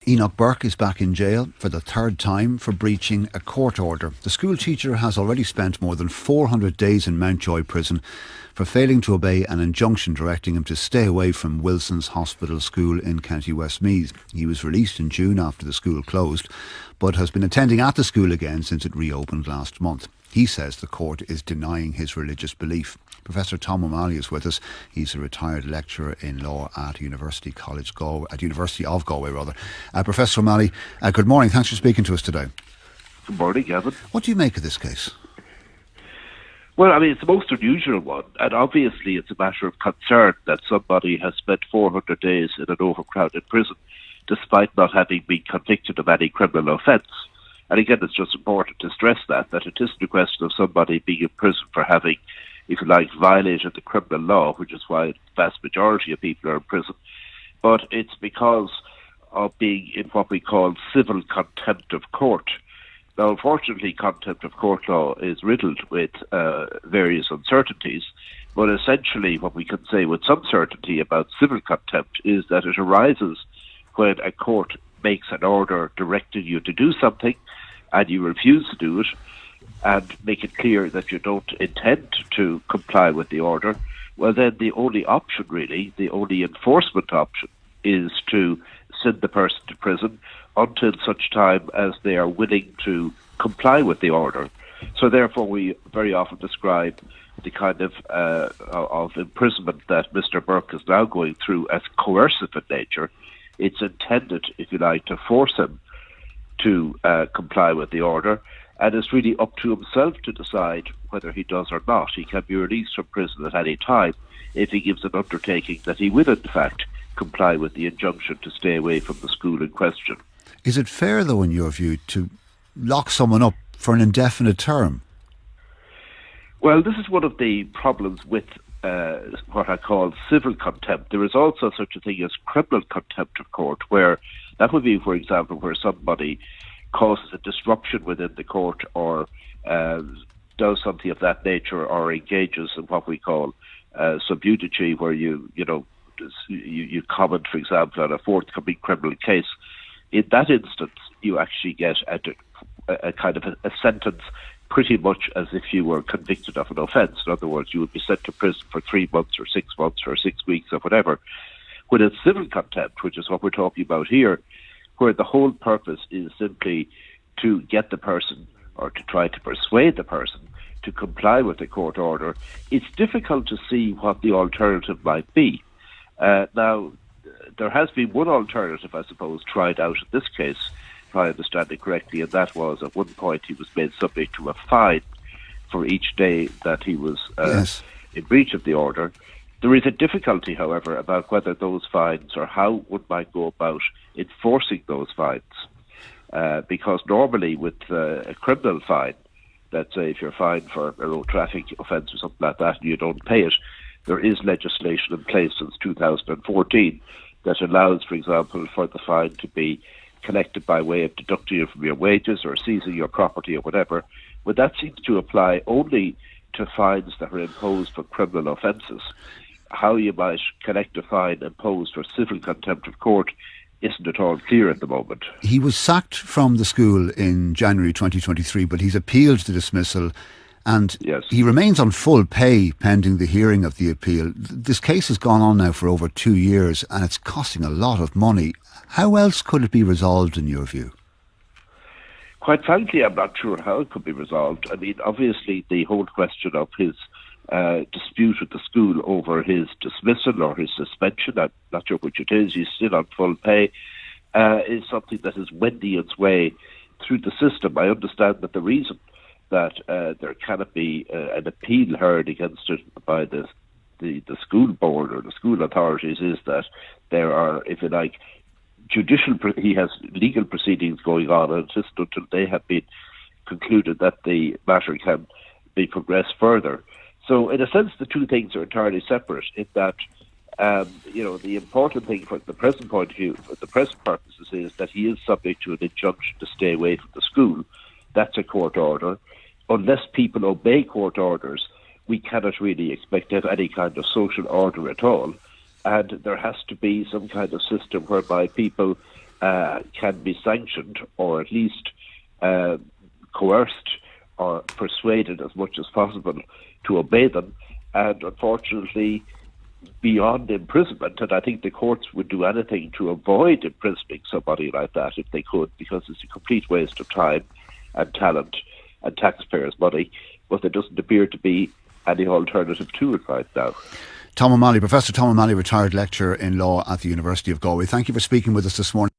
Enoch Burke is back in jail for the third time for breaching a court order. The school teacher has already spent more than 400 days in Mountjoy prison for failing to obey an injunction directing him to stay away from Wilson's Hospital School in County Westmeath. He was released in June after the school closed, but has been attending at the school again since it reopened last month. He says the court is denying his religious belief. Professor Tom O'Malley is with us. He's a retired lecturer in law at University of Galway. Professor O'Malley, good morning. Thanks for speaking to us today. Good morning, Gavin. What do you make of this case? Well, I mean, it's the most unusual one, and obviously it's a matter of concern that somebody has spent 400 days in an overcrowded prison despite not having been convicted of any criminal offence. And again, it's just important to stress that it isn't a question of somebody being in prison for having, if you like, violated the criminal law, which is why the vast majority of people are in prison, but it's because of being in what we call civil contempt of court. Now, unfortunately, contempt of court law is riddled with various uncertainties, but essentially what we can say with some certainty about civil contempt is that it arises when a court makes an order directing you to do something and you refuse to do it and make it clear that you don't intend to comply with the order. Well, then the only option, really, the only enforcement option is to send the person to prison until such time as they are willing to comply with the order. So therefore we very often describe the kind of imprisonment that Mr. Burke is now going through as coercive in nature. It's intended, if you like, to force him to comply with the order, and it's really up to himself to decide whether he does or not. He can be released from prison at any time if he gives an undertaking that he will, in fact, comply with the injunction to stay away from the school in question. Is it fair, though, in your view, to lock someone up for an indefinite term? Well, this is one of the problems with what I call civil contempt. There is also such a thing as criminal contempt of court, where that would be, for example, where somebody causes a disruption within the court or does something of that nature or engages in what we call subjudice, where you comment, for example, on a forthcoming criminal case. In that instance, you actually get a kind of a sentence pretty much as if you were convicted of an offence. In other words, you would be sent to prison for 3 months or 6 months or 6 weeks or whatever. When it's civil contempt, which is what we're talking about here, where the whole purpose is simply to get the person or to try to persuade the person to comply with the court order, it's difficult to see what the alternative might be. Now, there has been one alternative, I suppose, tried out in this case, if I understand it correctly, and that was at one point he was made subject to a fine for each day that he was in breach of the order. There is a difficulty, however, about whether those fines or how one might go about enforcing those fines. Because normally with a criminal fine, let's say if you're fined for a road traffic offence or something like that and you don't pay it, there is legislation in place since 2014 that allows, for example, for the fine to be collected by way of deducting it from your wages or seizing your property or whatever. But that seems to apply only to fines that are imposed for criminal offences. How you might collect a fine imposed for civil contempt of court isn't at all clear at the moment. He was sacked from the school in January 2023, but he's appealed the dismissal and he remains on full pay pending the hearing of the appeal. This case has gone on now for over 2 years and it's costing a lot of money. How else could it be resolved in your view? Quite frankly, I'm not sure how it could be resolved. I mean, obviously the whole question of his dispute with the school over his dismissal or his suspension, I'm not sure which it is, he's still on full pay, is something that is wending its way through the system. I understand that the reason that there cannot be an appeal heard against it by the school board or the school authorities is that there are, if you like, he has legal proceedings going on, and just until they have been concluded that the matter can be progressed further. So in a sense, the two things are entirely separate in that, the important thing from the present point of view, for the present purposes, is that he is subject to an injunction to stay away from the school. That's a court order. Unless people obey court orders, we cannot really expect to have any kind of social order at all. And there has to be some kind of system whereby people can be sanctioned, or at least coerced or persuaded as much as possible to obey them. And unfortunately, beyond imprisonment, and I think the courts would do anything to avoid imprisoning somebody like that if they could, because it's a complete waste of time and talent and taxpayers' money, but there doesn't appear to be any alternative to it right now. Tom O'Malley, Professor Tom O'Malley, retired lecturer in law at the University of Galway. Thank you for speaking with us this morning.